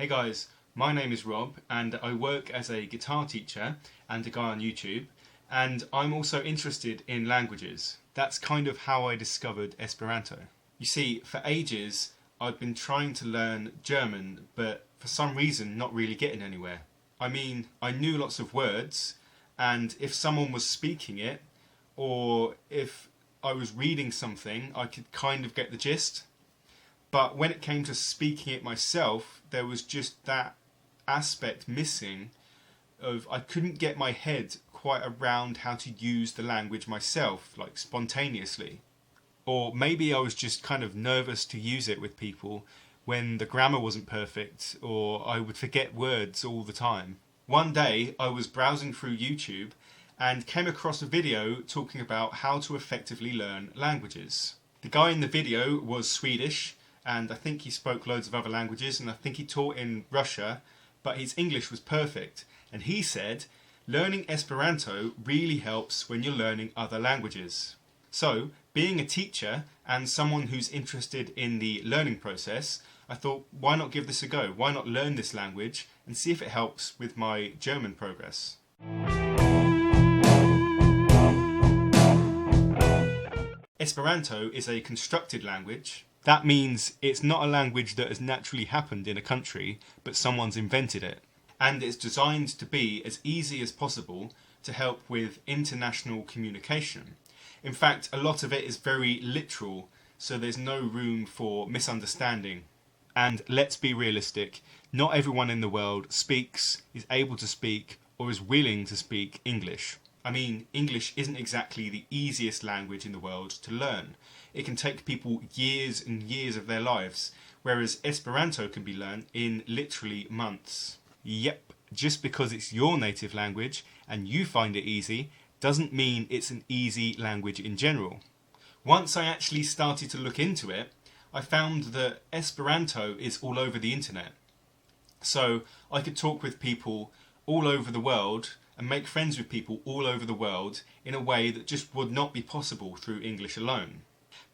Hey guys, my name is Rob and I work as a guitar teacher and a guy on YouTube, and I'm also interested in languages. That's kind of how I discovered Esperanto. You see, for ages I'd been trying to learn German, but for some reason not really getting anywhere. I mean, I knew lots of words, and if someone was speaking it, or if I was reading something, I could kind of get the gist. But when it came to speaking it myself, there was just that aspect missing of I couldn't get my head quite around how to use the language myself, like spontaneously. Or maybe I was just kind of nervous to use it with people when the grammar wasn't perfect, or I would forget words all the time. One day I was browsing through YouTube and came across a video talking about how to effectively learn languages. The guy in the video was Swedish, and I think he spoke loads of other languages, and I think he taught in Russia, but his English was perfect. And he said, learning Esperanto really helps when you're learning other languages. So, being a teacher and someone who's interested in the learning process, I thought, why not give this a go? Why not learn this language and see if it helps with my German progress? Esperanto is a constructed language. That means it's not a language that has naturally happened in a country, but someone's invented it. And it's designed to be as easy as possible to help with international communication. In fact, a lot of it is very literal, so there's no room for misunderstanding. And let's be realistic, not everyone in the world speaks, is able to speak, or is willing to speak English. I mean, English isn't exactly the easiest language in the world to learn. It can take people years and years of their lives, whereas Esperanto can be learned in literally months. Yep, just because it's your native language and you find it easy, doesn't mean it's an easy language in general. Once I actually started to look into it, I found that Esperanto is all over the internet. So I could talk with people all over the world and make friends with people all over the world in a way that just would not be possible through English alone.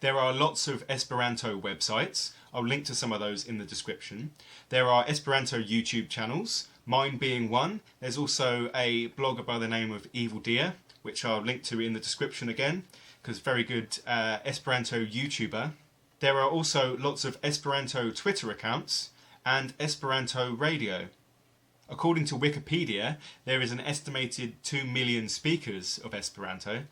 There are lots of Esperanto websites. I'll link to some of those in the description. There are Esperanto YouTube channels, mine being one. There's also a blogger by the name of Evil Deer, which I'll link to in the description again, because very good Esperanto YouTuber. There are also lots of Esperanto Twitter accounts and Esperanto radio. According to Wikipedia, there is an estimated 2 million speakers of Esperanto.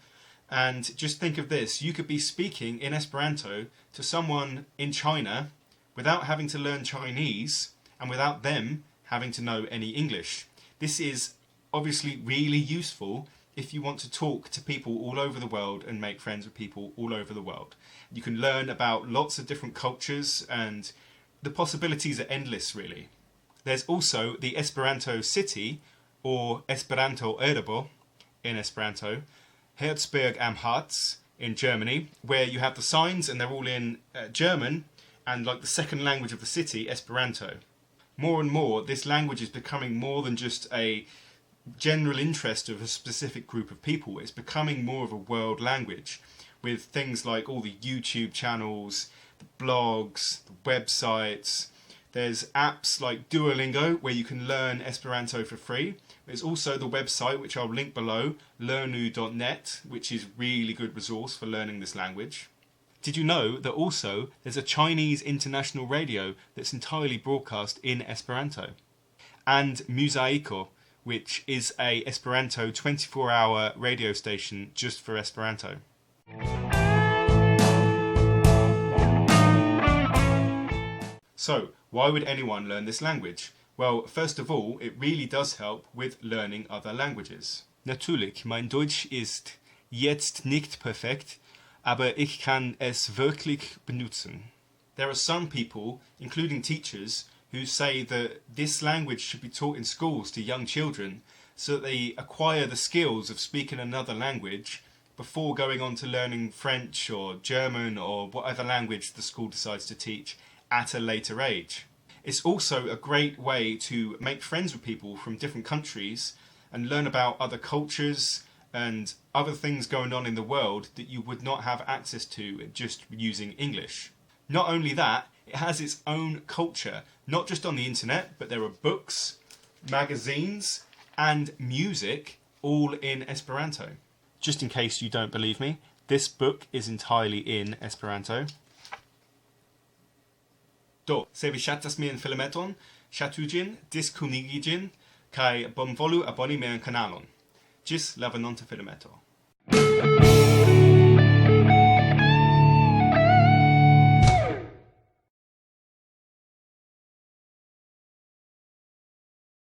And just think of this, you could be speaking in Esperanto to someone in China without having to learn Chinese and without them having to know any English. This is obviously really useful if you want to talk to people all over the world and make friends with people all over the world. You can learn about lots of different cultures and the possibilities are endless, really. There's also the Esperanto city, or Esperanto Urbo in Esperanto, Herzberg am Harz in Germany, where you have the signs and they're all in German and like the second language of the city, Esperanto. More and more, this language is becoming more than just a general interest of a specific group of people. It's becoming more of a world language with things like all the YouTube channels, the blogs, the websites. There's apps like Duolingo where you can learn Esperanto for free. There's also the website, which I'll link below, learnu.net, which is a really good resource for learning this language. Did you know that also there's a Chinese international radio that's entirely broadcast in Esperanto? And Musaiko, which is a Esperanto 24-hour radio station just for Esperanto. So, why would anyone learn this language? Well, first of all, it really does help with learning other languages. Natürlich, mein Deutsch ist jetzt nicht perfekt, aber ich kann es wirklich benutzen. There are some people, including teachers, who say that this language should be taught in schools to young children so that they acquire the skills of speaking another language before going on to learning French or German or whatever language the school decides to teach at a later age. It's also a great way to make friends with people from different countries and learn about other cultures and other things going on in the world that you would not have access to just using English. Not only that, It has its own culture, not just on the internet, but there are books, magazines, and music all in Esperanto. Just in case you don't believe me, this book is entirely in Esperanto. Do, se vi ŝatas mian filmeton, ŝatu ĝin, diskunigu ĝin, kaj bonvolu aboni mian kanalon. Ĝis la venonta filmeto.